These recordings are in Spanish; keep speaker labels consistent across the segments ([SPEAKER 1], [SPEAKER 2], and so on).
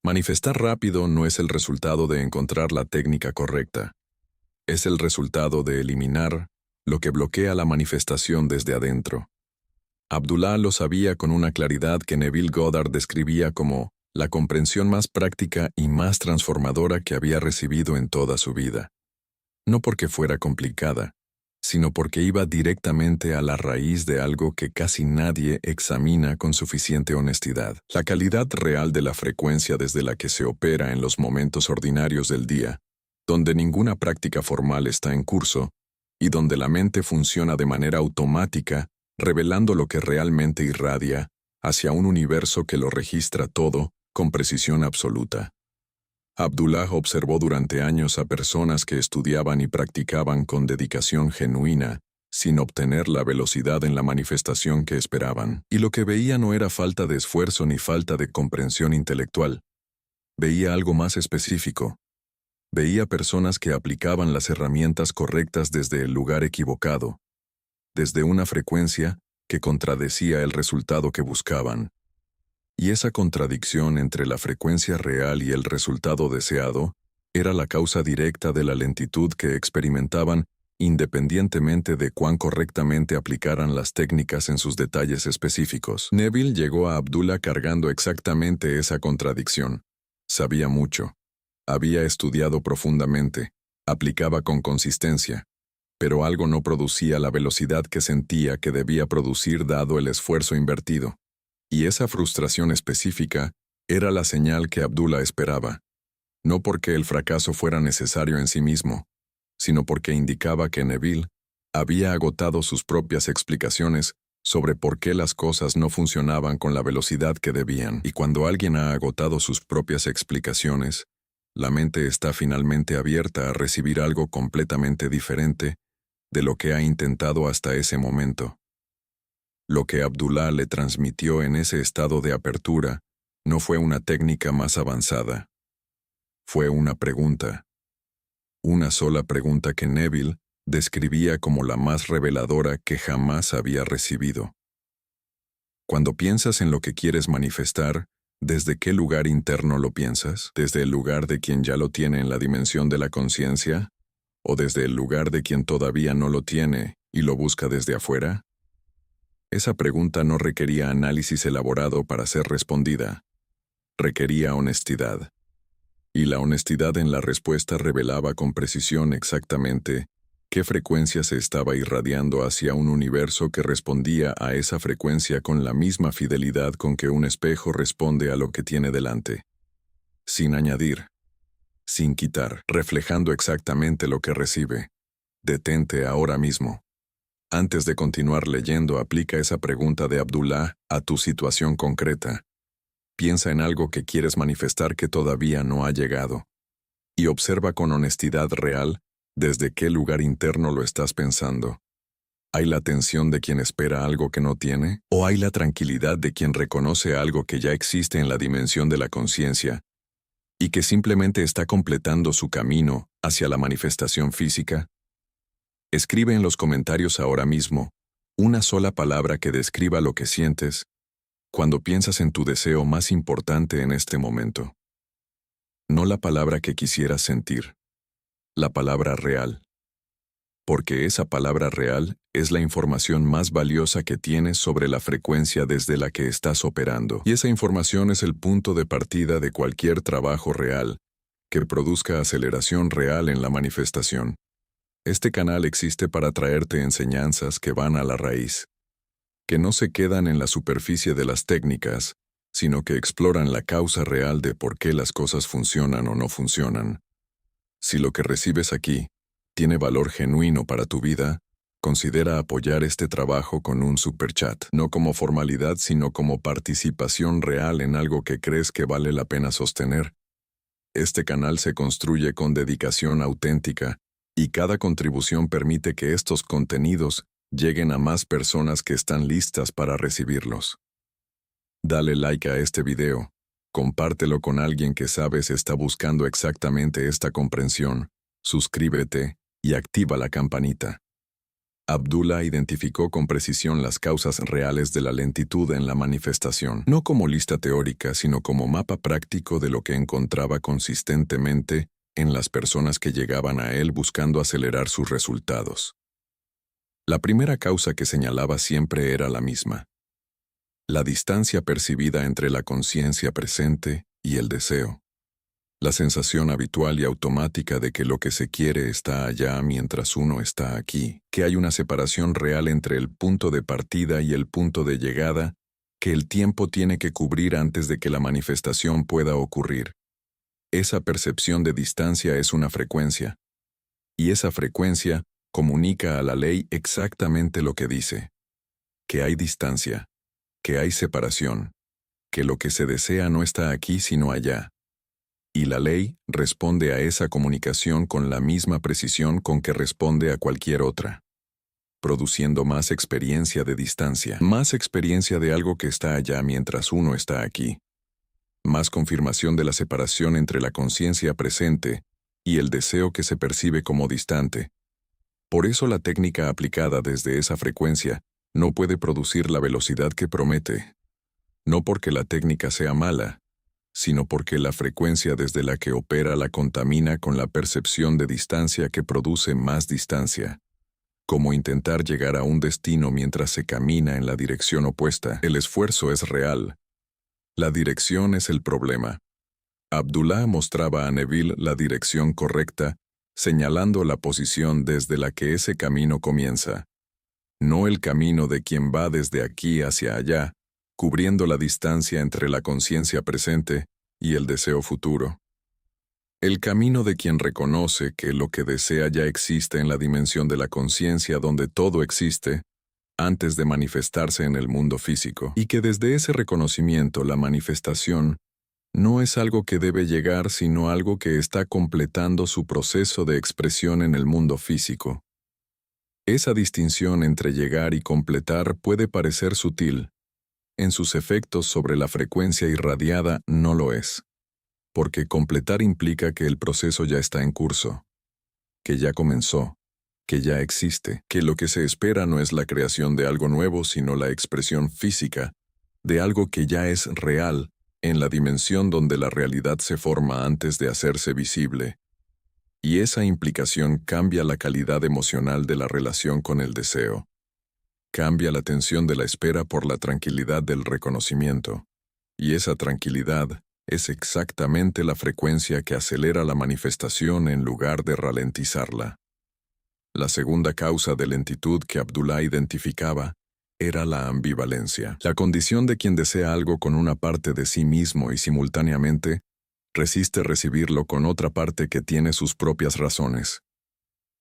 [SPEAKER 1] Manifestar rápido no es el resultado de encontrar la técnica correcta. Es el resultado de eliminar lo que bloquea la manifestación desde adentro. Abdullah lo sabía con una claridad que Neville Goddard describía como la comprensión más práctica y más transformadora que había recibido en toda su vida. No porque fuera complicada, sino porque iba directamente a la raíz de algo que casi nadie examina con suficiente honestidad. La calidad real de la frecuencia desde la que se opera en los momentos ordinarios del día, donde ninguna práctica formal está en curso, y donde la mente funciona de manera automática, revelando lo que realmente irradia hacia un universo que lo registra todo con precisión absoluta. Abdullah observó durante años a personas que estudiaban y practicaban con dedicación genuina, sin obtener la velocidad en la manifestación que esperaban. Y lo que veía no era falta de esfuerzo ni falta de comprensión intelectual. Veía algo más específico. Veía personas que aplicaban las herramientas correctas desde el lugar equivocado, desde una frecuencia que contradecía el resultado que buscaban. Y esa contradicción entre la frecuencia real y el resultado deseado era la causa directa de la lentitud que experimentaban independientemente de cuán correctamente aplicaran las técnicas en sus detalles específicos. Neville llegó a Abdullah cargando exactamente esa contradicción. Sabía mucho. Había estudiado profundamente, aplicaba con consistencia, pero algo no producía la velocidad que sentía que debía producir dado el esfuerzo invertido. Y esa frustración específica era la señal que Abdullah esperaba, no porque el fracaso fuera necesario en sí mismo, sino porque indicaba que Neville había agotado sus propias explicaciones sobre por qué las cosas no funcionaban con la velocidad que debían. Y cuando alguien ha agotado sus propias explicaciones, la mente está finalmente abierta a recibir algo completamente diferente de lo que ha intentado hasta ese momento. Lo que Abdullah le transmitió en ese estado de apertura no fue una técnica más avanzada. Fue una pregunta. Una sola pregunta que Neville describía como la más reveladora que jamás había recibido. Cuando piensas en lo que quieres manifestar, ¿desde qué lugar interno lo piensas? ¿Desde el lugar de quien ya lo tiene en la dimensión de la conciencia? ¿O desde el lugar de quien todavía no lo tiene y lo busca desde afuera? Esa pregunta no requería análisis elaborado para ser respondida. Requería honestidad. Y la honestidad en la respuesta revelaba con precisión exactamente qué frecuencia se estaba irradiando hacia un universo que respondía a esa frecuencia con la misma fidelidad con que un espejo responde a lo que tiene delante. Sin añadir, sin quitar, reflejando exactamente lo que recibe. Detente ahora mismo. Antes de continuar leyendo, aplica esa pregunta de Abdullah a tu situación concreta. Piensa en algo que quieres manifestar que todavía no ha llegado. Y observa con honestidad real desde qué lugar interno lo estás pensando. ¿Hay la tensión de quien espera algo que no tiene? ¿O hay la tranquilidad de quien reconoce algo que ya existe en la dimensión de la conciencia y que simplemente está completando su camino hacia la manifestación física? Escribe en los comentarios ahora mismo una sola palabra que describa lo que sientes cuando piensas en tu deseo más importante en este momento. No la palabra que quisieras sentir, la palabra real. Porque esa palabra real es la información más valiosa que tienes sobre la frecuencia desde la que estás operando. Y esa información es el punto de partida de cualquier trabajo real que produzca aceleración real en la manifestación. Este canal existe para traerte enseñanzas que van a la raíz, que no se quedan en la superficie de las técnicas, sino que exploran la causa real de por qué las cosas funcionan o no funcionan. Si lo que recibes aquí tiene valor genuino para tu vida, considera apoyar este trabajo con un superchat, no como formalidad sino como participación real en algo que crees que vale la pena sostener. Este canal se construye con dedicación auténtica, y cada contribución permite que estos contenidos lleguen a más personas que están listas para recibirlos. Dale like a este video, compártelo con alguien que sabes está buscando exactamente esta comprensión, suscríbete y activa la campanita. Abdullah identificó con precisión las causas reales de la lentitud en la manifestación, no como lista teórica, sino como mapa práctico de lo que encontraba consistentemente en las personas que llegaban a él buscando acelerar sus resultados. La primera causa que señalaba siempre era la misma: la distancia percibida entre la conciencia presente y el deseo. La sensación habitual y automática de que lo que se quiere está allá mientras uno está aquí, que hay una separación real entre el punto de partida y el punto de llegada, que el tiempo tiene que cubrir antes de que la manifestación pueda ocurrir. Esa percepción de distancia es una frecuencia, y esa frecuencia comunica a la ley exactamente lo que dice: que hay distancia, que hay separación, que lo que se desea no está aquí sino allá. Y la ley responde a esa comunicación con la misma precisión con que responde a cualquier otra, produciendo más experiencia de distancia, más experiencia de algo que está allá mientras uno está aquí, más confirmación de la separación entre la conciencia presente y el deseo que se percibe como distante. Por eso la técnica aplicada desde esa frecuencia no puede producir la velocidad que promete, no porque la técnica sea mala, sino porque la frecuencia desde la que opera la contamina con la percepción de distancia que produce más distancia. Como intentar llegar a un destino mientras se camina en la dirección opuesta. El esfuerzo es real. La dirección es el problema. Abdullah mostraba a Neville la dirección correcta, señalando la posición desde la que ese camino comienza. No el camino de quien va desde aquí hacia allá, cubriendo la distancia entre la conciencia presente y el deseo futuro. El camino de quien reconoce que lo que desea ya existe en la dimensión de la conciencia donde todo existe, antes de manifestarse en el mundo físico, y que desde ese reconocimiento la manifestación no es algo que debe llegar, sino algo que está completando su proceso de expresión en el mundo físico. Esa distinción entre llegar y completar puede parecer sutil. En sus efectos sobre la frecuencia irradiada no lo es, porque completar implica que el proceso ya está en curso, que ya comenzó, que ya existe, que lo que se espera no es la creación de algo nuevo, sino la expresión física de algo que ya es real en la dimensión donde la realidad se forma antes de hacerse visible. Y esa implicación cambia la calidad emocional de la relación con el deseo. Cambia la tensión de la espera por la tranquilidad del reconocimiento. Y esa tranquilidad es exactamente la frecuencia que acelera la manifestación en lugar de ralentizarla. La segunda causa de lentitud que Abdullah identificaba era la ambivalencia, la condición de quien desea algo con una parte de sí mismo y simultáneamente resiste recibirlo con otra parte que tiene sus propias razones.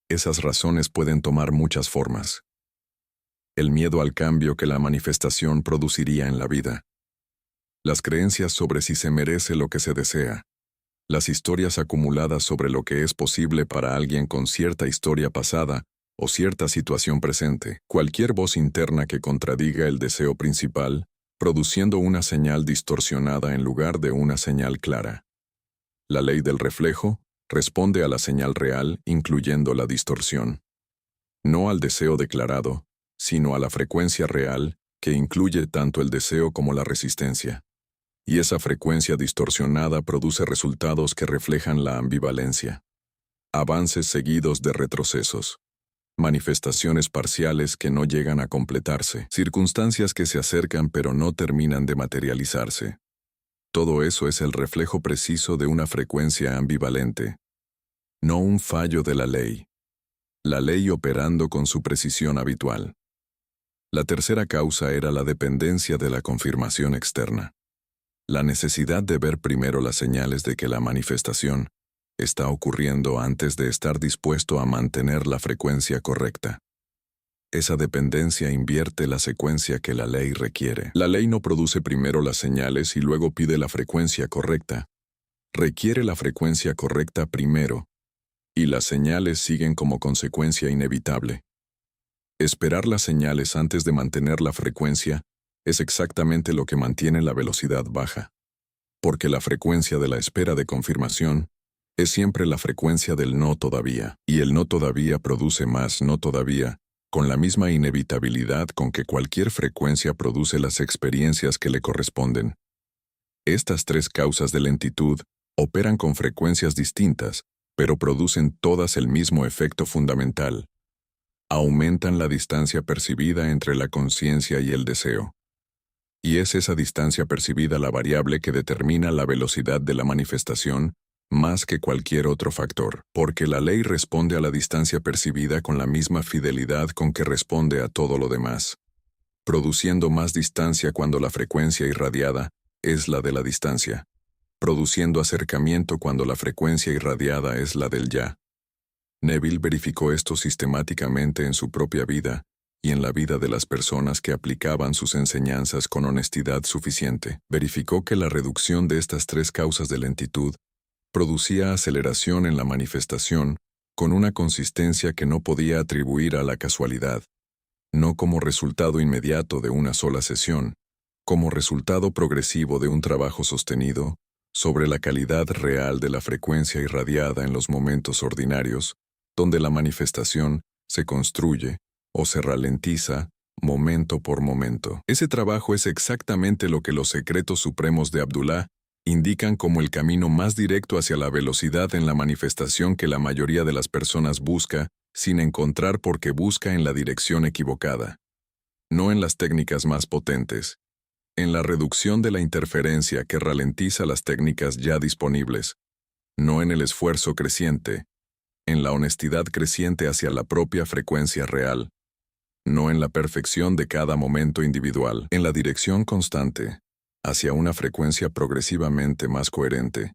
[SPEAKER 1] Esas razones pueden tomar muchas formas. El miedo al cambio que la manifestación produciría en la vida. Las creencias sobre si se merece lo que se desea. Las historias acumuladas sobre lo que es posible para alguien con cierta historia pasada o cierta situación presente. Cualquier voz interna que contradiga el deseo principal, produciendo una señal distorsionada en lugar de una señal clara. La ley del reflejo responde a la señal real, incluyendo la distorsión. No al deseo declarado, sino a la frecuencia real, que incluye tanto el deseo como la resistencia. Y esa frecuencia distorsionada produce resultados que reflejan la ambivalencia. Avances seguidos de retrocesos. Manifestaciones parciales que no llegan a completarse. Circunstancias que se acercan pero no terminan de materializarse. Todo eso es el reflejo preciso de una frecuencia ambivalente. No un fallo de la ley. La ley operando con su precisión habitual. La tercera causa era la dependencia de la confirmación externa. La necesidad de ver primero las señales de que la manifestación está ocurriendo antes de estar dispuesto a mantener la frecuencia correcta. Esa dependencia invierte la secuencia que la ley requiere. La ley no produce primero las señales y luego pide la frecuencia correcta. Requiere la frecuencia correcta primero, y las señales siguen como consecuencia inevitable. Esperar las señales antes de mantener la frecuencia es exactamente lo que mantiene la velocidad baja, porque la frecuencia de la espera de confirmación es siempre la frecuencia del no todavía, y el no todavía produce más no todavía, con la misma inevitabilidad con que cualquier frecuencia produce las experiencias que le corresponden. Estas tres causas de lentitud operan con frecuencias distintas, pero producen todas el mismo efecto fundamental. Aumentan la distancia percibida entre la conciencia y el deseo. Y es esa distancia percibida la variable que determina la velocidad de la manifestación más que cualquier otro factor, porque la ley responde a la distancia percibida con la misma fidelidad con que responde a todo lo demás, produciendo más distancia cuando la frecuencia irradiada es la de la distancia, produciendo acercamiento cuando la frecuencia irradiada es la del ya. Neville verificó esto sistemáticamente en su propia vida y en la vida de las personas que aplicaban sus enseñanzas con honestidad suficiente. Verificó que la reducción de estas tres causas de lentitud producía aceleración en la manifestación con una consistencia que no podía atribuir a la casualidad, no como resultado inmediato de una sola sesión, como resultado progresivo de un trabajo sostenido sobre la calidad real de la frecuencia irradiada en los momentos ordinarios, donde la manifestación se construye o se ralentiza momento por momento. Ese trabajo es exactamente lo que los secretos supremos de Abdullah indican como el camino más directo hacia la velocidad en la manifestación que la mayoría de las personas busca, sin encontrar porque busca en la dirección equivocada. No en las técnicas más potentes, en la reducción de la interferencia que ralentiza las técnicas ya disponibles, no en el esfuerzo creciente, en la honestidad creciente hacia la propia frecuencia real, no en la perfección de cada momento individual, en la dirección constante, hacia una frecuencia progresivamente más coherente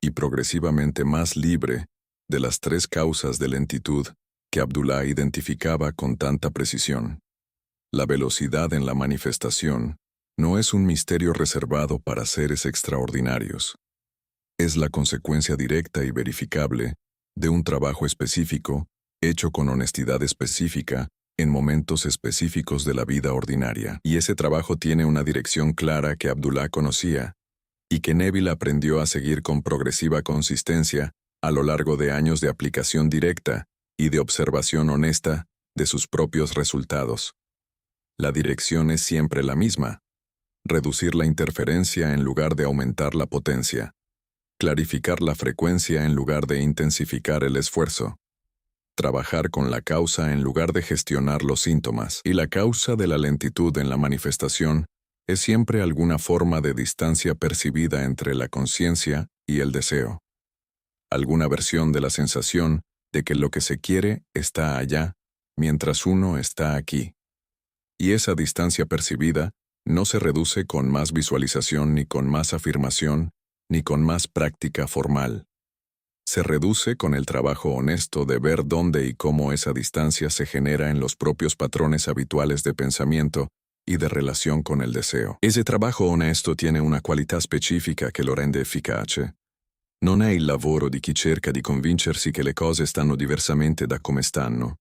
[SPEAKER 1] y progresivamente más libre de las tres causas de lentitud que Abdullah identificaba con tanta precisión. La velocidad en la manifestación no es un misterio reservado para seres extraordinarios. Es la consecuencia directa y verificable de un trabajo específico, hecho con honestidad específica, en momentos específicos de la vida ordinaria. Y ese trabajo tiene una dirección clara que Abdullah conocía, y que Neville aprendió a seguir con progresiva consistencia a lo largo de años de aplicación directa y de observación honesta de sus propios resultados. La dirección es siempre la misma: reducir la interferencia en lugar de aumentar la potencia, clarificar la frecuencia en lugar de intensificar el esfuerzo, trabajar con la causa en lugar de gestionar los síntomas. Y la causa de la lentitud en la manifestación es siempre alguna forma de distancia percibida entre la conciencia y el deseo. Alguna versión de la sensación de que lo que se quiere está allá, mientras uno está aquí. Y esa distancia percibida no se reduce con más visualización, ni con más afirmación, ni con más práctica formal. Se reduce con el trabajo honesto de ver dónde y cómo esa distancia se genera en los propios patrones habituales de pensamiento y de relación con el deseo. Ese trabajo onesto tiene una qualità specifica che lo rende efficace. Non è il lavoro di chi cerca di convincersi che le cose stanno diversamente da come stanno.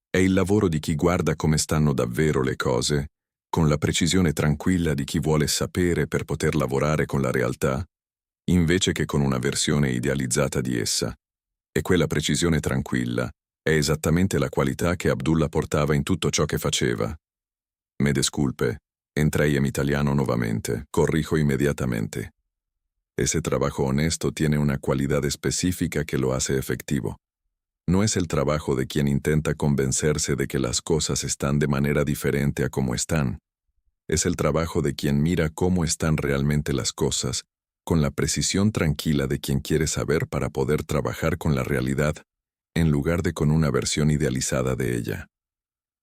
[SPEAKER 1] È il lavoro di chi guarda come stanno davvero le cose, con la precisione tranquilla di chi vuole sapere per poter lavorare con la realtà, invece che con una versione idealizzata di essa. E quella precisione tranquilla è esattamente la qualità che Abdullah portava in tutto ciò che faceva. Me disculpe, entré en italiano nuevamente, corrijo inmediatamente. Ese trabajo honesto tiene una cualidad específica que lo hace efectivo. No es el trabajo de quien intenta convencerse de que las cosas están de manera diferente a como están. Es el trabajo de quien mira cómo están realmente las cosas, con la precisión tranquila de quien quiere saber para poder trabajar con la realidad, en lugar de con una versión idealizada de ella.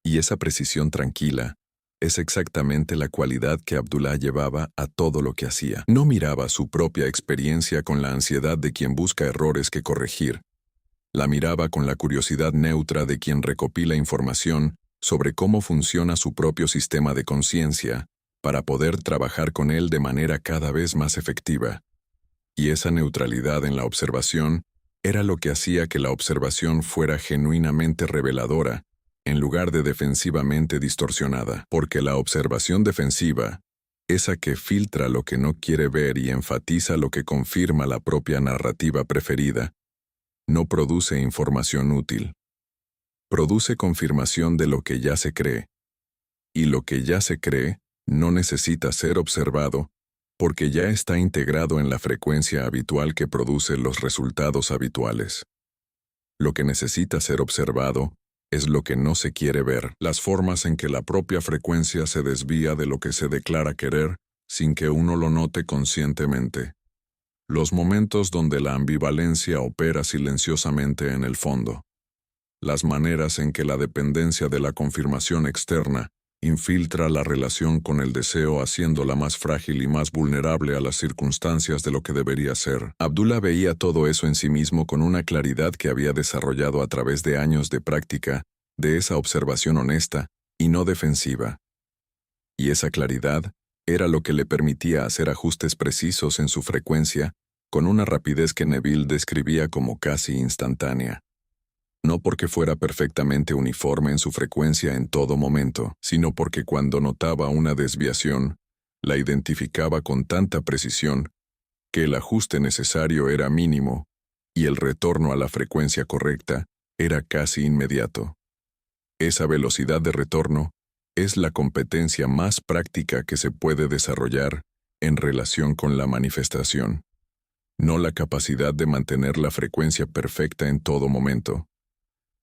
[SPEAKER 1] Y esa precisión tranquila es exactamente la cualidad que Abdullah llevaba a todo lo que hacía. No miraba su propia experiencia con la ansiedad de quien busca errores que corregir. La miraba con la curiosidad neutra de quien recopila información sobre cómo funciona su propio sistema de conciencia, para poder trabajar con él de manera cada vez más efectiva. Y esa neutralidad en la observación era lo que hacía que la observación fuera genuinamente reveladora, en lugar de defensivamente distorsionada, porque la observación defensiva, esa que filtra lo que no quiere ver y enfatiza lo que confirma la propia narrativa preferida, no produce información útil. produce confirmación de lo que ya se cree. Y lo que ya se cree no necesita ser observado porque ya está integrado en la frecuencia habitual que produce los resultados habituales. Lo que necesita ser observado es lo que no se quiere ver, las formas en que la propia frecuencia se desvía de lo que se declara querer sin que uno lo note conscientemente. Los momentos donde la ambivalencia opera silenciosamente en el fondo. Las maneras en que la dependencia de la confirmación externa infiltra la relación con el deseo haciéndola más frágil y más vulnerable a las circunstancias de lo que debería ser. Abdullah veía todo eso en sí mismo con una claridad que había desarrollado a través de años de práctica, de esa observación honesta y no defensiva. Y esa claridad era lo que le permitía hacer ajustes precisos en su frecuencia con una rapidez que Neville describía como casi instantánea. No porque fuera perfectamente uniforme en su frecuencia en todo momento, sino porque cuando notaba una desviación, la identificaba con tanta precisión que el ajuste necesario era mínimo y el retorno a la frecuencia correcta era casi inmediato. Esa velocidad de retorno es la competencia más práctica que se puede desarrollar en relación con la manifestación, no la capacidad de mantener la frecuencia perfecta en todo momento.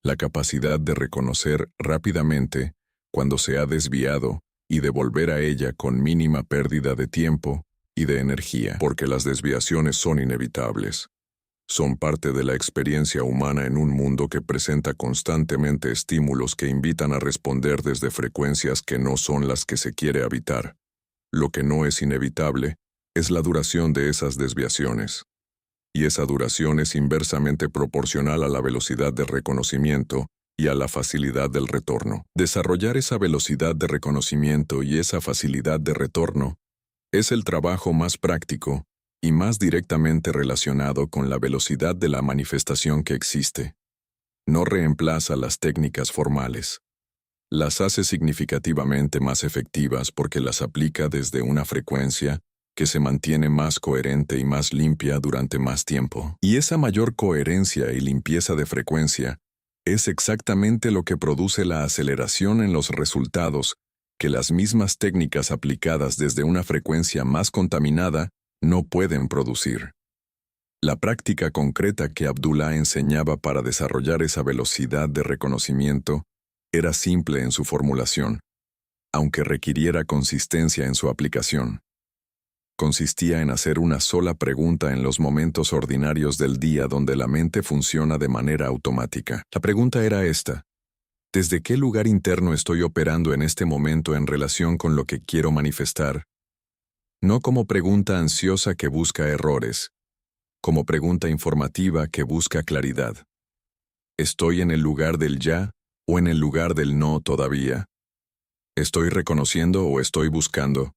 [SPEAKER 1] La capacidad de reconocer rápidamente cuando se ha desviado y de volver a ella con mínima pérdida de tiempo y de energía, porque las desviaciones son inevitables. Son parte de la experiencia humana en un mundo que presenta constantemente estímulos que invitan a responder desde frecuencias que no son las que se quiere habitar. Lo que no es inevitable es la duración de esas desviaciones. Y esa duración es inversamente proporcional a la velocidad de reconocimiento y a la facilidad del retorno. Desarrollar esa velocidad de reconocimiento y esa facilidad de retorno es el trabajo más práctico y más directamente relacionado con la velocidad de la manifestación que existe. No reemplaza las técnicas formales. Las hace significativamente más efectivas porque las aplica desde una frecuencia que se mantiene más coherente y más limpia durante más tiempo. Y esa mayor coherencia y limpieza de frecuencia es exactamente lo que produce la aceleración en los resultados que las mismas técnicas aplicadas desde una frecuencia más contaminada no pueden producir. La práctica concreta que Abdullah enseñaba para desarrollar esa velocidad de reconocimiento era simple en su formulación, aunque requiriera consistencia en su aplicación. Consistía en hacer una sola pregunta en los momentos ordinarios del día donde la mente funciona de manera automática. La pregunta era esta: ¿desde qué lugar interno estoy operando en este momento en relación con lo que quiero manifestar? No como pregunta ansiosa que busca errores, como pregunta informativa que busca claridad. ¿Estoy en el lugar del ya o en el lugar del no todavía? ¿Estoy reconociendo o estoy buscando?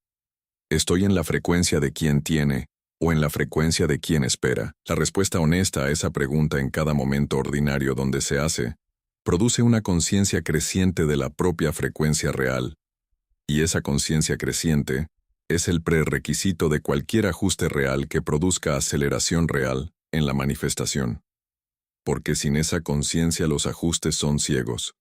[SPEAKER 1] ¿Estoy en la frecuencia de quien tiene o en la frecuencia de quien espera? La respuesta honesta a esa pregunta en cada momento ordinario donde se hace produce una conciencia creciente de la propia frecuencia real, y esa conciencia creciente es el prerequisito de cualquier ajuste real que produzca aceleración real en la manifestación. Porque sin esa conciencia los ajustes son ciegos.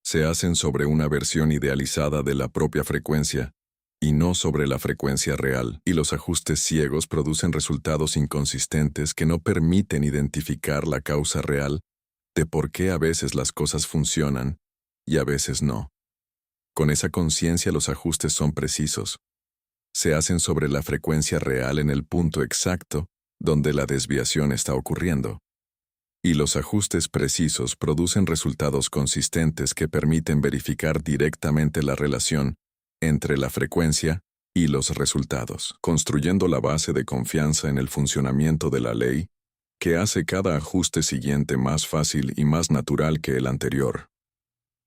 [SPEAKER 1] Se hacen sobre una versión idealizada de la propia frecuencia, y no sobre la frecuencia real, y los ajustes ciegos producen resultados inconsistentes que no permiten identificar la causa real de por qué a veces las cosas funcionan y a veces no. Con esa conciencia los ajustes son precisos. Se hacen sobre la frecuencia real en el punto exacto donde la desviación está ocurriendo. Y los ajustes precisos producen resultados consistentes que permiten verificar directamente la relación entre la frecuencia y los resultados, construyendo la base de confianza en el funcionamiento de la ley, que hace cada ajuste siguiente más fácil y más natural que el anterior.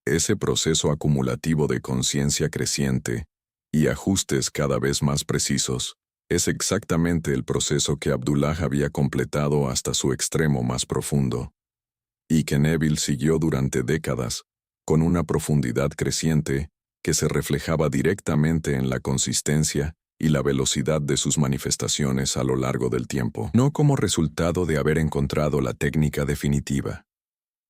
[SPEAKER 1] Ese proceso acumulativo de conciencia creciente y ajustes cada vez más precisos es exactamente el proceso que Abdullah había completado hasta su extremo más profundo, y que Neville siguió durante décadas con una profundidad creciente que se reflejaba directamente en la consistencia y la velocidad de sus manifestaciones a lo largo del tiempo, no como resultado de haber encontrado la técnica definitiva,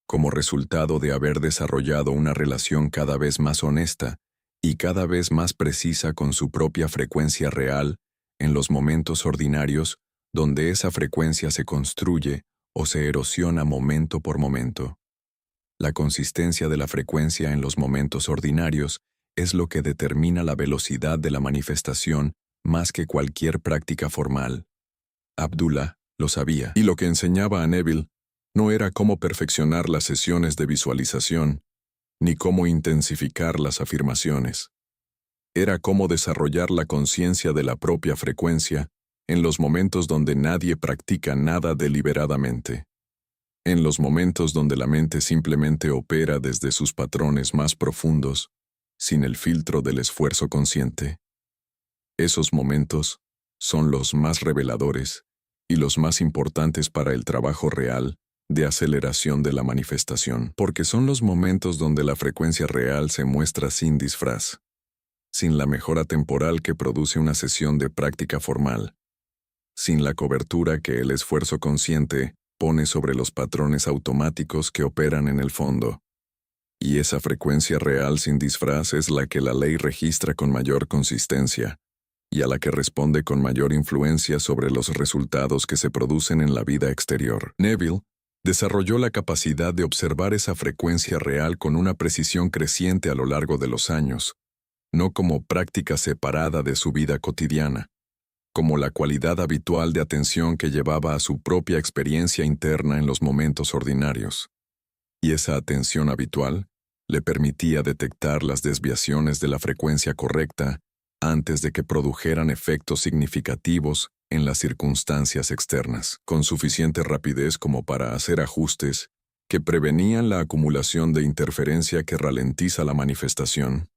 [SPEAKER 1] como resultado de haber desarrollado una relación cada vez más honesta y cada vez más precisa con su propia frecuencia real en los momentos ordinarios donde esa frecuencia se construye o se erosiona momento por momento. La consistencia de la frecuencia en los momentos ordinarios es lo que determina la velocidad de la manifestación más que cualquier práctica formal. Abdullah lo sabía, y lo que enseñaba a Neville no era cómo perfeccionar las sesiones de visualización, ni cómo intensificar las afirmaciones. Era cómo desarrollar la conciencia de la propia frecuencia en los momentos donde nadie practica nada deliberadamente. En los momentos donde la mente simplemente opera desde sus patrones más profundos, sin el filtro del esfuerzo consciente. Esos momentos son los más reveladores y los más importantes para el trabajo real de aceleración de la manifestación, porque son los momentos donde la frecuencia real se muestra sin disfraz, sin la mejora temporal que produce una sesión de práctica formal, sin la cobertura que el esfuerzo consciente pone sobre los patrones automáticos que operan en el fondo. Y esa frecuencia real sin disfraz es la que la ley registra con mayor consistencia, y a la que responde con mayor influencia sobre los resultados que se producen en la vida exterior. Neville desarrolló la capacidad de observar esa frecuencia real con una precisión creciente a lo largo de los años, no como práctica separada de su vida cotidiana, como la cualidad habitual de atención que llevaba a su propia experiencia interna en los momentos ordinarios. Y esa atención habitual le permitía detectar las desviaciones de la frecuencia correcta antes de que produjeran efectos significativos en las circunstancias externas, con suficiente rapidez como para hacer ajustes que prevenían la acumulación de interferencia que ralentiza la manifestación.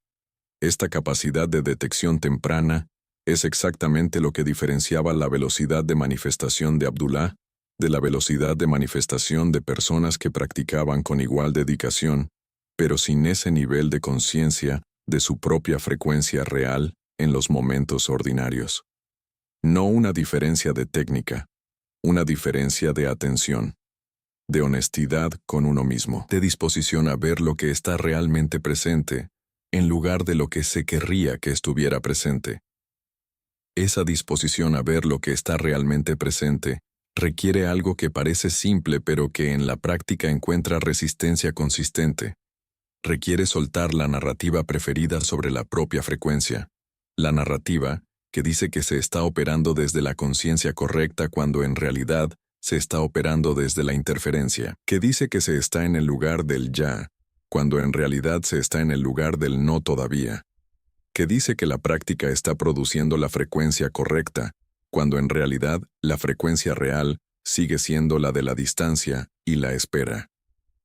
[SPEAKER 1] Esta capacidad de detección temprana es exactamente lo que diferenciaba la velocidad de manifestación de Abdullah de la velocidad de manifestación de personas que practicaban con igual dedicación, pero sin ese nivel de conciencia de su propia frecuencia real en los momentos ordinarios. No una diferencia de técnica, una diferencia de atención, de honestidad con uno mismo, de disposición a ver lo que está realmente presente, en lugar de lo que se querría que estuviera presente. Esa disposición a ver lo que está realmente presente requiere algo que parece simple pero que en la práctica encuentra resistencia consistente. Requiere soltar la narrativa preferida sobre la propia frecuencia. La narrativa que dice que se está operando desde la conciencia correcta cuando en realidad se está operando desde la interferencia. Que dice que se está en el lugar del ya, cuando en realidad se está en el lugar del no todavía. Que dice que la práctica está produciendo la frecuencia correcta, cuando en realidad la frecuencia real sigue siendo la de la distancia y la espera.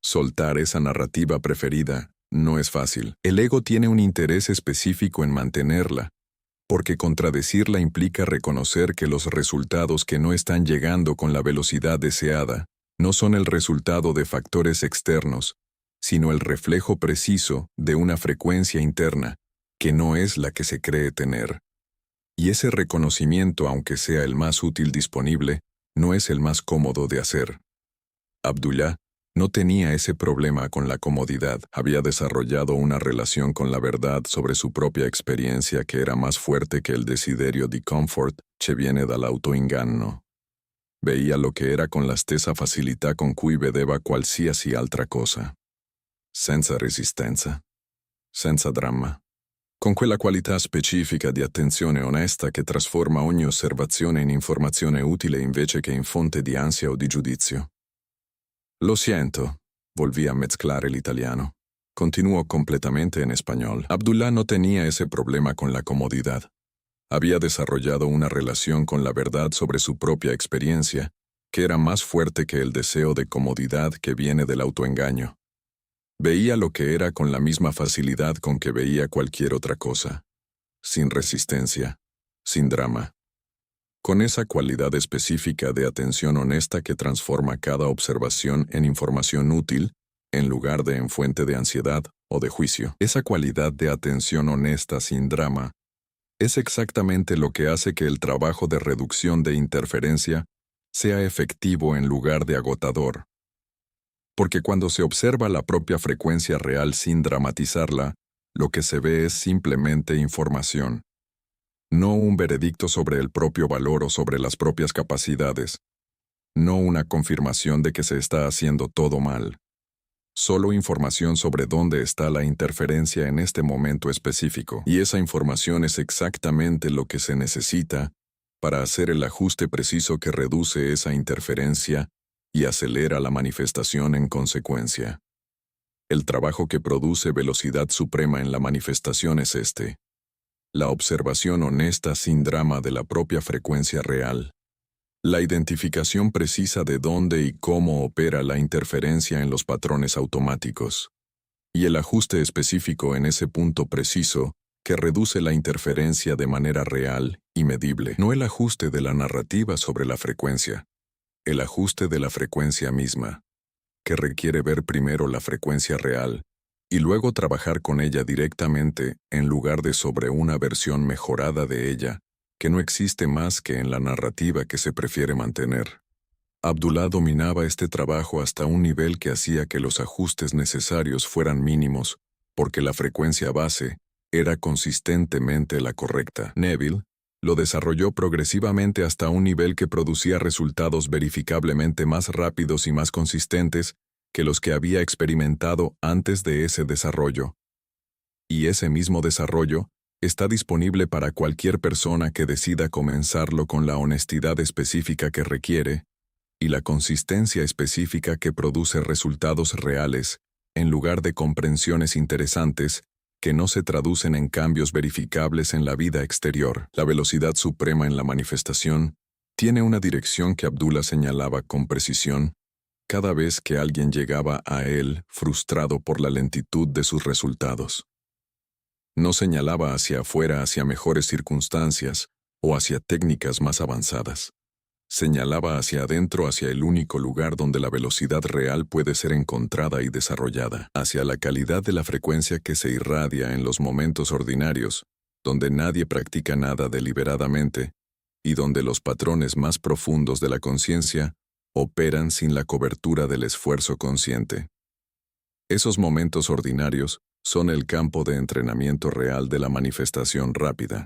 [SPEAKER 1] Soltar esa narrativa preferida no es fácil. El ego tiene un interés específico en mantenerla, porque contradecirla implica reconocer que los resultados que no están llegando con la velocidad deseada no son el resultado de factores externos, sino el reflejo preciso de una frecuencia interna, que no es la que se cree tener. Y ese reconocimiento, aunque sea el más útil disponible, no es el más cómodo de hacer. Abdullah no tenía ese problema con la comodidad. Había desarrollado una relación con la verdad sobre su propia experiencia que era más fuerte que el desiderio di comfort che viene dall'autoinganno. Veía lo que era con la stessa facilità con cui vedeva qualsiasi altra cosa. Senza resistenza, senza dramma. Con quella qualità specifica di attenzione onesta che trasforma ogni osservazione in informazione utile invece che in fonte di ansia o di giudizio. Lo siento, volví a mezclar el italiano. Continuó completamente en español. Abdullah no tenía ese problema con la comodidad. Había desarrollado una relación con la verdad sobre su propia experiencia, que era más fuerte que el deseo de comodidad que viene del autoengaño. Veía lo que era con la misma facilidad con que veía cualquier otra cosa, sin resistencia, sin drama. Con esa cualidad específica de atención honesta que transforma cada observación en información útil, en lugar de en fuente de ansiedad o de juicio. Esa cualidad de atención honesta sin drama es exactamente lo que hace que el trabajo de reducción de interferencia sea efectivo en lugar de agotador. Porque cuando se observa la propia frecuencia real sin dramatizarla, lo que se ve es simplemente información. No un veredicto sobre el propio valor o sobre las propias capacidades. No una confirmación de que se está haciendo todo mal. Solo información sobre dónde está la interferencia en este momento específico. Y esa información es exactamente lo que se necesita para hacer el ajuste preciso que reduce esa interferencia y acelera la manifestación en consecuencia. El trabajo que produce velocidad suprema en la manifestación es este: la observación honesta sin drama de la propia frecuencia real. La identificación precisa de dónde y cómo opera la interferencia en los patrones automáticos. Y el ajuste específico en ese punto preciso que reduce la interferencia de manera real y medible. No el ajuste de la narrativa sobre la frecuencia, el ajuste de la frecuencia misma, que requiere ver primero la frecuencia real y luego trabajar con ella directamente en lugar de sobre una versión mejorada de ella, que no existe más que en la narrativa que se prefiere mantener. Abdullah dominaba este trabajo hasta un nivel que hacía que los ajustes necesarios fueran mínimos, porque la frecuencia base era consistentemente la correcta. Neville lo desarrolló progresivamente hasta un nivel que producía resultados verificablemente más rápidos y más consistentes que los que había experimentado antes de ese desarrollo. Y ese mismo desarrollo está disponible para cualquier persona que decida comenzarlo con la honestidad específica que requiere y la consistencia específica que produce resultados reales, en lugar de comprensiones interesantes que no se traducen en cambios verificables en la vida exterior. La velocidad suprema en la manifestación tiene una dirección que Abdullah señalaba con precisión cada vez que alguien llegaba a él frustrado por la lentitud de sus resultados. No señalaba hacia afuera, hacia mejores circunstancias o hacia técnicas más avanzadas. Señalaba hacia adentro, hacia el único lugar donde la velocidad real puede ser encontrada y desarrollada, hacia la calidad de la frecuencia que se irradia en los momentos ordinarios, donde nadie practica nada deliberadamente y donde los patrones más profundos de la conciencia operan sin la cobertura del esfuerzo consciente. Esos momentos ordinarios son el campo de entrenamiento real de la manifestación rápida,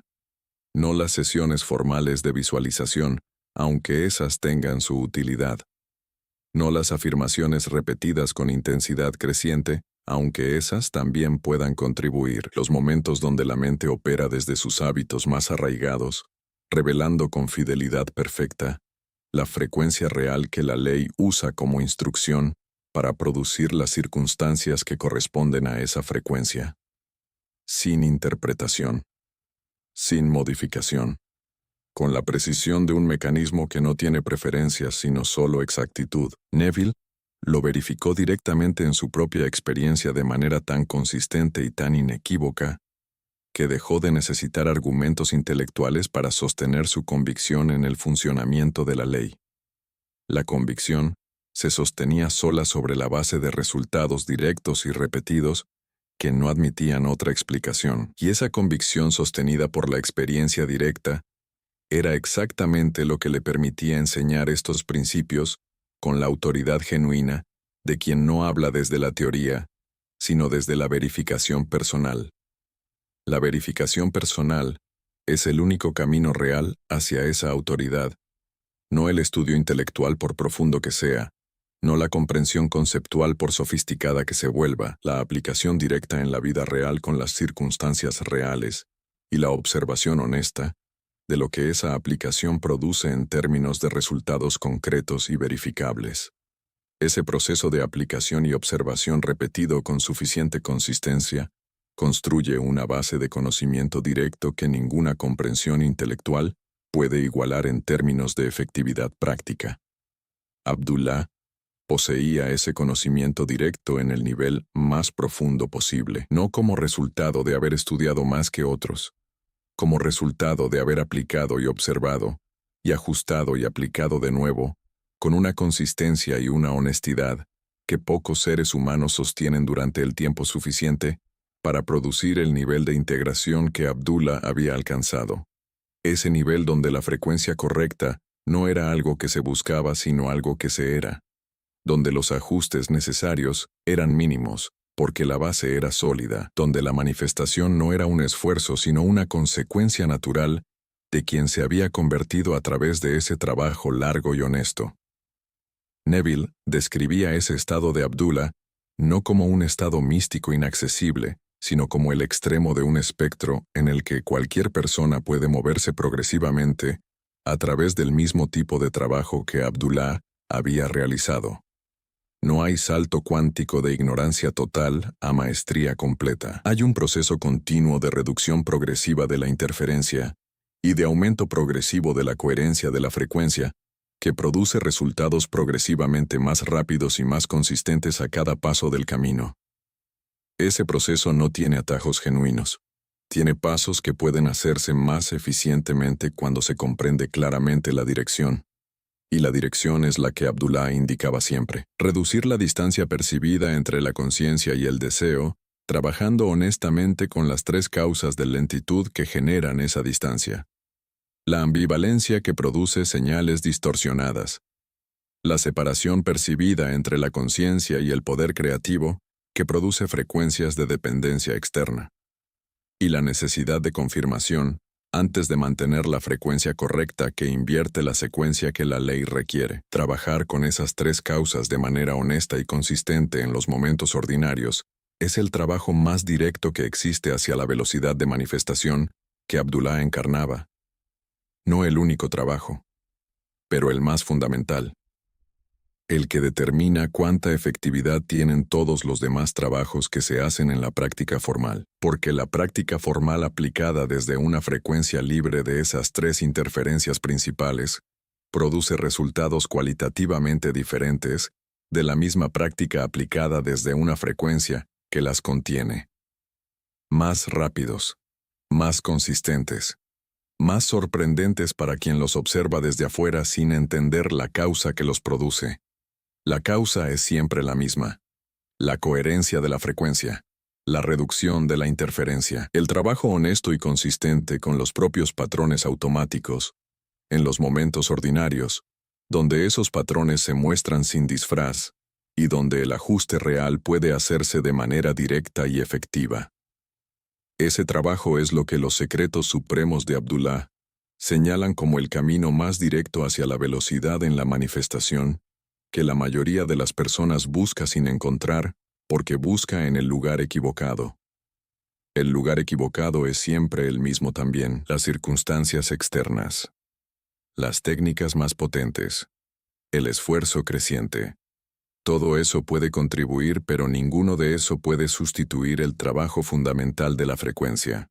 [SPEAKER 1] no las sesiones formales de visualización, aunque esas tengan su utilidad. No las afirmaciones repetidas con intensidad creciente, aunque esas también puedan contribuir. Los momentos donde la mente opera desde sus hábitos más arraigados, revelando con fidelidad perfecta la frecuencia real que la ley usa como instrucción para producir las circunstancias que corresponden a esa frecuencia. Sin interpretación. Sin modificación. Con la precisión de un mecanismo que no tiene preferencias sino solo exactitud. Neville lo verificó directamente en su propia experiencia de manera tan consistente y tan inequívoca que dejó de necesitar argumentos intelectuales para sostener su convicción en el funcionamiento de la ley. La convicción se sostenía sola sobre la base de resultados directos y repetidos que no admitían otra explicación, y esa convicción sostenida por la experiencia directa era exactamente lo que le permitía enseñar estos principios con la autoridad genuina de quien no habla desde la teoría, sino desde la verificación personal. La verificación personal es el único camino real hacia esa autoridad, no el estudio intelectual por profundo que sea, no la comprensión conceptual por sofisticada que se vuelva, la aplicación directa en la vida real con las circunstancias reales y la observación honesta de lo que esa aplicación produce en términos de resultados concretos y verificables. Ese proceso de aplicación y observación repetido con suficiente consistencia construye una base de conocimiento directo que ninguna comprensión intelectual puede igualar en términos de efectividad práctica. Abdullah poseía ese conocimiento directo en el nivel más profundo posible, no como resultado de haber estudiado más que otros, como resultado de haber aplicado y observado, y ajustado y aplicado de nuevo, con una consistencia y una honestidad que pocos seres humanos sostienen durante el tiempo suficiente para producir el nivel de integración que Abdullah había alcanzado. Ese nivel donde la frecuencia correcta no era algo que se buscaba sino algo que se era. donde los ajustes necesarios eran mínimos, porque la base era sólida, donde la manifestación no era un esfuerzo sino una consecuencia natural de quien se había convertido a través de ese trabajo largo y honesto. Neville describía ese estado de Abdullah no como un estado místico inaccesible, sino como el extremo de un espectro en el que cualquier persona puede moverse progresivamente a través del mismo tipo de trabajo que Abdullah había realizado. No hay salto cuántico de ignorancia total a maestría completa. Hay un proceso continuo de reducción progresiva de la interferencia y de aumento progresivo de la coherencia de la frecuencia, que produce resultados progresivamente más rápidos y más consistentes a cada paso del camino. Ese proceso no tiene atajos genuinos. Tiene pasos que pueden hacerse más eficientemente cuando se comprende claramente la dirección. Y la dirección es la que Abdullah indicaba siempre. Reducir la distancia percibida entre la conciencia y el deseo, trabajando honestamente con las tres causas de lentitud que generan esa distancia. La ambivalencia que produce señales distorsionadas. La separación percibida entre la conciencia y el poder creativo, que produce frecuencias de dependencia externa. Y la necesidad de confirmación, antes de mantener la frecuencia correcta que invierte la secuencia que la ley requiere. Trabajar con esas tres causas de manera honesta y consistente en los momentos ordinarios es el trabajo más directo que existe hacia la velocidad de manifestación que Abdullah encarnaba. No el único trabajo, pero el más fundamental. El que determina cuánta efectividad tienen todos los demás trabajos que se hacen en la práctica formal, porque la práctica formal aplicada desde una frecuencia libre de esas tres interferencias principales produce resultados cualitativamente diferentes de la misma práctica aplicada desde una frecuencia que las contiene. Más rápidos, más consistentes, más sorprendentes para quien los observa desde afuera sin entender la causa que los produce. La causa es siempre la misma: la coherencia de la frecuencia, la reducción de la interferencia, el trabajo honesto y consistente con los propios patrones automáticos, en los momentos ordinarios, donde esos patrones se muestran sin disfraz, y donde el ajuste real puede hacerse de manera directa y efectiva. Ese trabajo es lo que los secretos supremos de Abdullah señalan como el camino más directo hacia la velocidad en la manifestación, que la mayoría de las personas busca sin encontrar, porque busca en el lugar equivocado. El lugar equivocado es siempre el mismo también: las circunstancias externas, las técnicas más potentes, el esfuerzo creciente. Todo eso puede contribuir, pero ninguno de eso puede sustituir el trabajo fundamental de la frecuencia.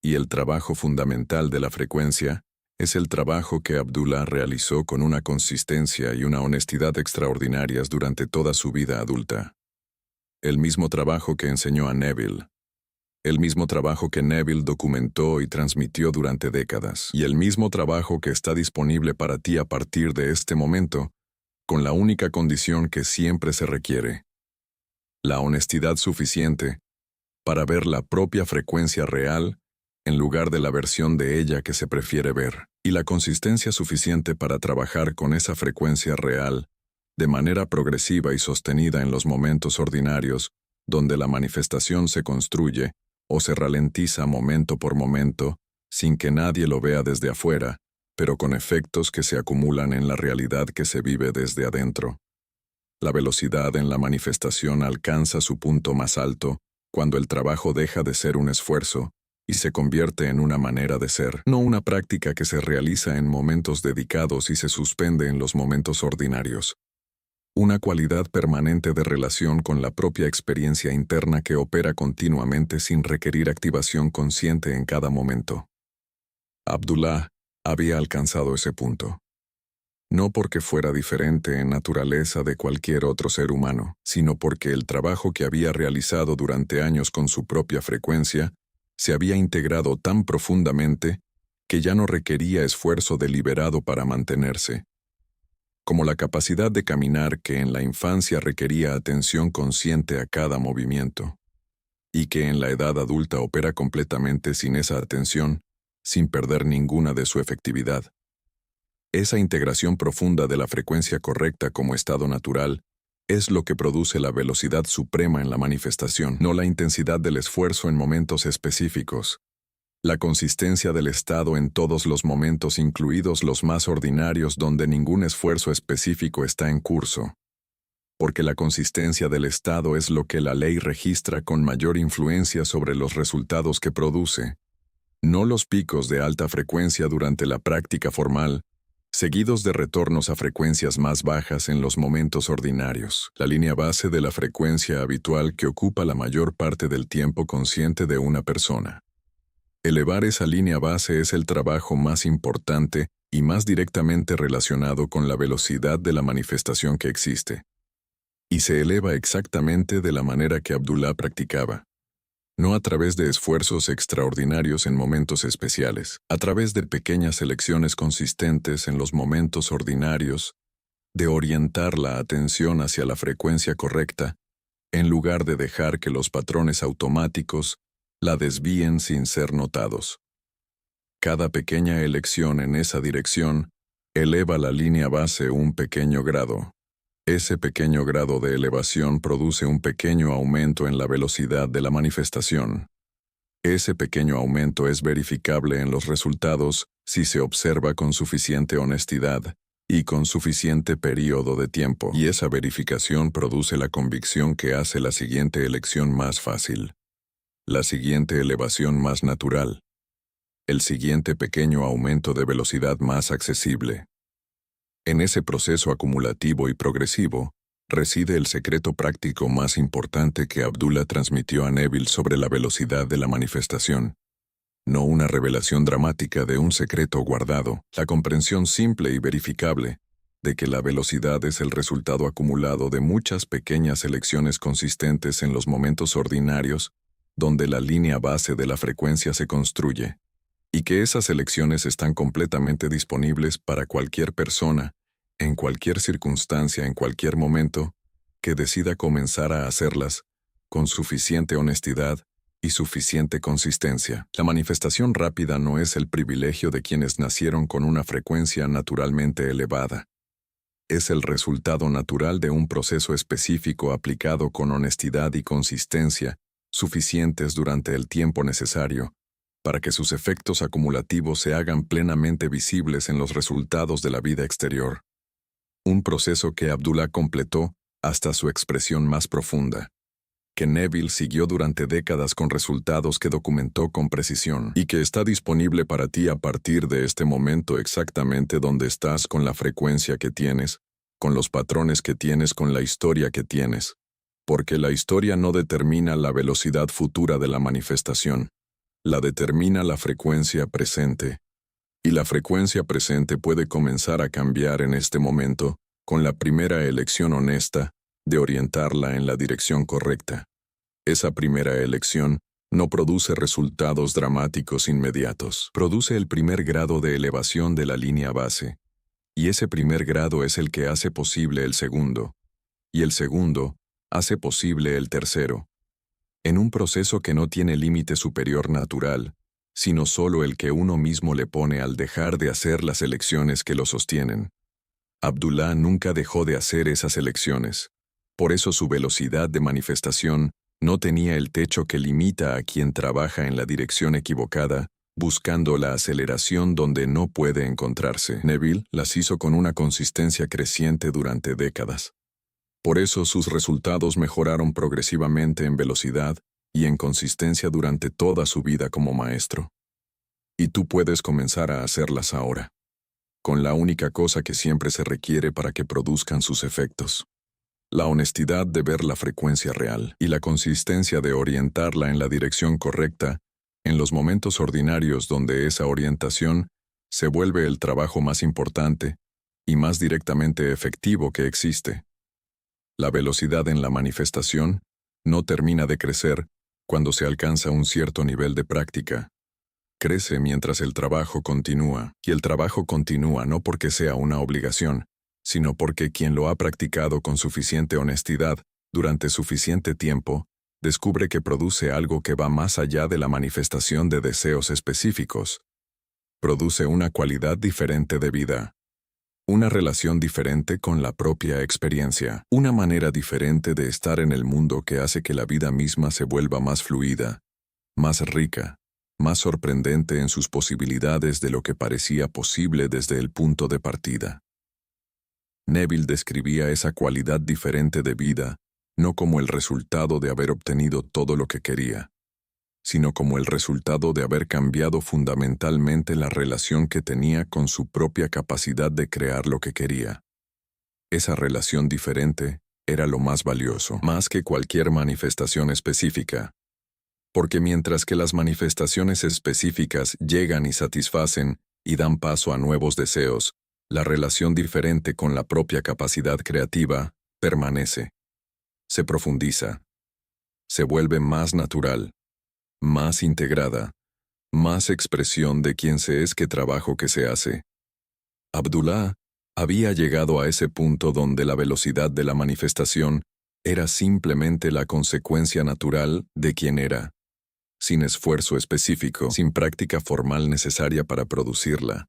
[SPEAKER 1] Y el trabajo fundamental de la frecuencia es el trabajo que Abdullah realizó con una consistencia y una honestidad extraordinarias durante toda su vida adulta. El mismo trabajo que enseñó a Neville. El mismo trabajo que Neville documentó y transmitió durante décadas. Y el mismo trabajo que está disponible para ti a partir de este momento, con la única condición que siempre se requiere: la honestidad suficiente para ver la propia frecuencia real en lugar de la versión de ella que se prefiere ver, y la consistencia suficiente para trabajar con esa frecuencia real de manera progresiva y sostenida en los momentos ordinarios, donde la manifestación se construye o se ralentiza momento por momento, sin que nadie lo vea desde afuera, pero con efectos que se acumulan en la realidad que se vive desde adentro. La velocidad en la manifestación alcanza su punto más alto cuando el trabajo deja de ser un esfuerzo y se convierte en una manera de ser, no una práctica que se realiza en momentos dedicados y se suspende en los momentos ordinarios. Una cualidad permanente de relación con la propia experiencia interna que opera continuamente sin requerir activación consciente en cada momento. Abdullah había alcanzado ese punto. No porque fuera diferente en naturaleza de cualquier otro ser humano, sino porque el trabajo que había realizado durante años con su propia frecuencia se había integrado tan profundamente que ya no requería esfuerzo deliberado para mantenerse. Como la capacidad de caminar que en la infancia requería atención consciente a cada movimiento, y que en la edad adulta opera completamente sin esa atención, sin perder ninguna de su efectividad. Esa integración profunda de la frecuencia correcta como estado natural es lo que produce la velocidad suprema en la manifestación, no la intensidad del esfuerzo en momentos específicos. La consistencia del estado en todos los momentos, incluidos los más ordinarios donde ningún esfuerzo específico está en curso. Porque la consistencia del estado es lo que la ley registra con mayor influencia sobre los resultados que produce. No los picos de alta frecuencia durante la práctica formal, seguidos de retornos a frecuencias más bajas en los momentos ordinarios. La línea base de la frecuencia habitual que ocupa la mayor parte del tiempo consciente de una persona. Elevar esa línea base es el trabajo más importante y más directamente relacionado con la velocidad de la manifestación que existe. Y se eleva exactamente de la manera que Abdullah practicaba. No a través de esfuerzos extraordinarios en momentos especiales, a través de pequeñas elecciones consistentes en los momentos ordinarios, de orientar la atención hacia la frecuencia correcta, en lugar de dejar que los patrones automáticos la desvíen sin ser notados. Cada pequeña elección en esa dirección eleva la línea base un pequeño grado. Ese pequeño grado de elevación produce un pequeño aumento en la velocidad de la manifestación. Ese pequeño aumento es verificable en los resultados si se observa con suficiente honestidad y con suficiente período de tiempo, y esa verificación produce la convicción que hace la siguiente elección más fácil. La siguiente elevación más natural. El siguiente pequeño aumento de velocidad más accesible. En ese proceso acumulativo y progresivo, reside el secreto práctico más importante que Abdullah transmitió a Neville sobre la velocidad de la manifestación. No una revelación dramática de un secreto guardado, la comprensión simple y verificable de que la velocidad es el resultado acumulado de muchas pequeñas elecciones consistentes en los momentos ordinarios, donde la línea base de la frecuencia se construye, y que esas elecciones están completamente disponibles para cualquier persona, en cualquier circunstancia, en cualquier momento, que decida comenzar a hacerlas, con suficiente honestidad y suficiente consistencia. La manifestación rápida no es el privilegio de quienes nacieron con una frecuencia naturalmente elevada. Es el resultado natural de un proceso específico aplicado con honestidad y consistencia, suficientes durante el tiempo necesario, para que sus efectos acumulativos se hagan plenamente visibles en los resultados de la vida exterior. Un proceso que Abdullah completó hasta su expresión más profunda, que Neville siguió durante décadas con resultados que documentó con precisión, y que está disponible para ti a partir de este momento exactamente donde estás, con la frecuencia que tienes, con los patrones que tienes, con la historia que tienes. Porque la historia no determina la velocidad futura de la manifestación, la determina la frecuencia presente. Y la frecuencia presente puede comenzar a cambiar en este momento, con la primera elección honesta de orientarla en la dirección correcta. Esa primera elección no produce resultados dramáticos inmediatos, produce el primer grado de elevación de la línea base. Y ese primer grado es el que hace posible el segundo. Y el segundo hace posible el tercero. En un proceso que no tiene límite superior natural, sino solo el que uno mismo le pone al dejar de hacer las elecciones que lo sostienen. Abdullah nunca dejó de hacer esas elecciones. Por eso su velocidad de manifestación no tenía el techo que limita a quien trabaja en la dirección equivocada, buscando la aceleración donde no puede encontrarse. Neville las hizo con una consistencia creciente durante décadas. Por eso sus resultados mejoraron progresivamente en velocidad y en consistencia durante toda su vida como maestro. Y tú puedes comenzar a hacerlas ahora, con la única cosa que siempre se requiere para que produzcan sus efectos. La honestidad de ver la frecuencia real y la consistencia de orientarla en la dirección correcta, en los momentos ordinarios donde esa orientación se vuelve el trabajo más importante y más directamente efectivo que existe. La velocidad en la manifestación no termina de crecer cuando se alcanza un cierto nivel de práctica. Crece mientras el trabajo continúa, y el trabajo continúa no porque sea una obligación, sino porque quien lo ha practicado con suficiente honestidad durante suficiente tiempo, descubre que produce algo que va más allá de la manifestación de deseos específicos. Produce una cualidad diferente de vida. Una relación diferente con la propia experiencia. Una manera diferente de estar en el mundo que hace que la vida misma se vuelva más fluida, más rica, más sorprendente en sus posibilidades de lo que parecía posible desde el punto de partida. Neville describía esa cualidad diferente de vida no como el resultado de haber obtenido todo lo que quería, sino como el resultado de haber cambiado fundamentalmente la relación que tenía con su propia capacidad de crear lo que quería. Esa relación diferente era lo más valioso, más que cualquier manifestación específica, porque mientras que las manifestaciones específicas llegan y satisfacen y dan paso a nuevos deseos, la relación diferente con la propia capacidad creativa permanece, se profundiza, se vuelve más natural, más integrada, más expresión de quién se es que trabajo que se hace. Abdullah había llegado a ese punto donde la velocidad de la manifestación era simplemente la consecuencia natural de quien era, sin esfuerzo específico, sin práctica formal necesaria para producirla,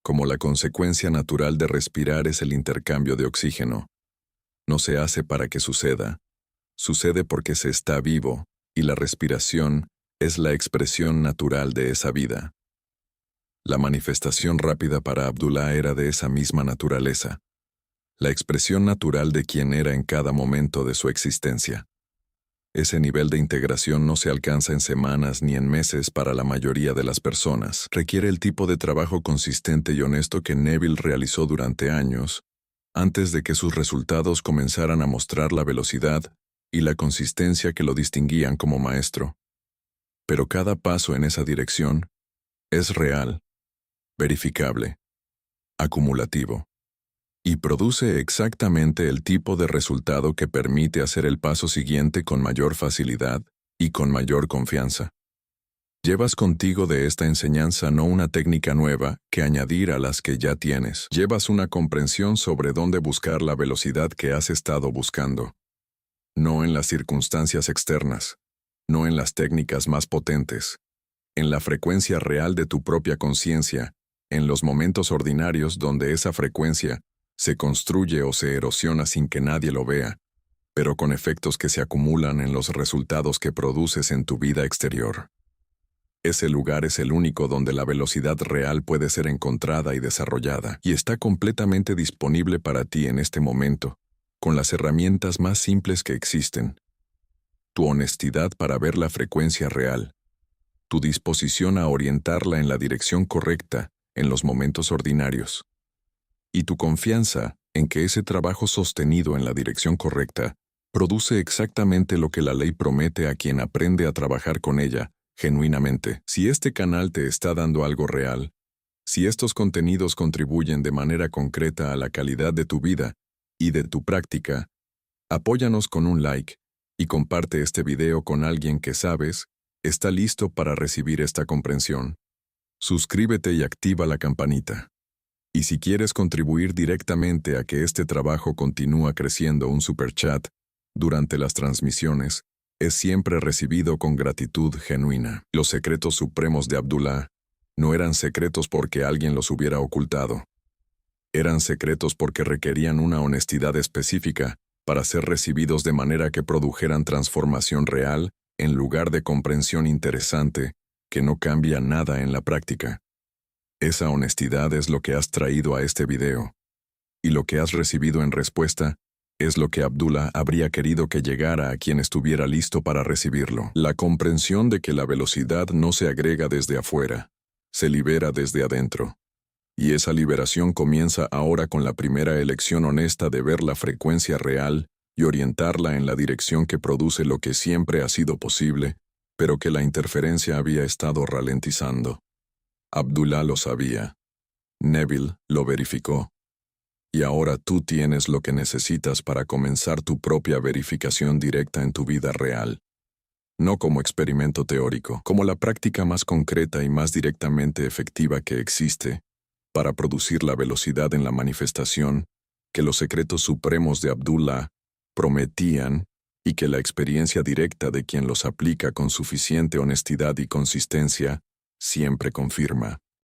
[SPEAKER 1] como la consecuencia natural de respirar es el intercambio de oxígeno. No se hace para que suceda, sucede porque se está vivo, y la respiración es la expresión natural de esa vida. La manifestación rápida para Abdullah era de esa misma naturaleza, la expresión natural de quien era en cada momento de su existencia. Ese nivel de integración no se alcanza en semanas ni en meses para la mayoría de las personas. Requiere el tipo de trabajo consistente y honesto que Neville realizó durante años, antes de que sus resultados comenzaran a mostrar la velocidad y la consistencia que lo distinguían como maestro. Pero cada paso en esa dirección es real, verificable, acumulativo, y produce exactamente el tipo de resultado que permite hacer el paso siguiente con mayor facilidad y con mayor confianza. Llevas contigo de esta enseñanza no una técnica nueva que añadir a las que ya tienes. Llevas una comprensión sobre dónde buscar la velocidad que has estado buscando. No en las circunstancias externas, no en las técnicas más potentes, en la frecuencia real de tu propia conciencia, en los momentos ordinarios donde esa frecuencia se construye o se erosiona sin que nadie lo vea, pero con efectos que se acumulan en los resultados que produces en tu vida exterior. Ese lugar es el único donde la velocidad real puede ser encontrada y desarrollada, y está completamente disponible para ti en este momento, con las herramientas más simples que existen. Tu honestidad para ver la frecuencia real, tu disposición a orientarla en la dirección correcta en los momentos ordinarios, y tu confianza en que ese trabajo sostenido en la dirección correcta produce exactamente lo que la ley promete a quien aprende a trabajar con ella genuinamente. Si este canal te está dando algo real, si estos contenidos contribuyen de manera concreta a la calidad de tu vida y de tu práctica, apóyanos con un like y comparte este video con alguien que sabes está listo para recibir esta comprensión. Suscríbete y activa la campanita. Y si quieres contribuir directamente a que este trabajo continúe creciendo, un superchat durante las transmisiones es siempre recibido con gratitud genuina. Los secretos supremos de Abdullah no eran secretos porque alguien los hubiera ocultado. Eran secretos porque requerían una honestidad específica para ser recibidos de manera que produjeran transformación real en lugar de comprensión interesante que no cambia nada en la práctica. Esa honestidad es lo que has traído a este video, y lo que has recibido en respuesta es lo que Abdullah habría querido que llegara a quien estuviera listo para recibirlo. La comprensión de que la velocidad no se agrega desde afuera, se libera desde adentro. Y esa liberación comienza ahora con la primera elección honesta de ver la frecuencia real y orientarla en la dirección que produce lo que siempre ha sido posible, pero que la interferencia había estado ralentizando. Abdullah lo sabía. Neville lo verificó. Y ahora tú tienes lo que necesitas para comenzar tu propia verificación directa en tu vida real. No como experimento teórico, como la práctica más concreta y más directamente efectiva que existe para producir la velocidad en la manifestación que los secretos supremos de Abdullah prometían y que la experiencia directa de quien los aplica con suficiente honestidad y consistencia siempre confirma.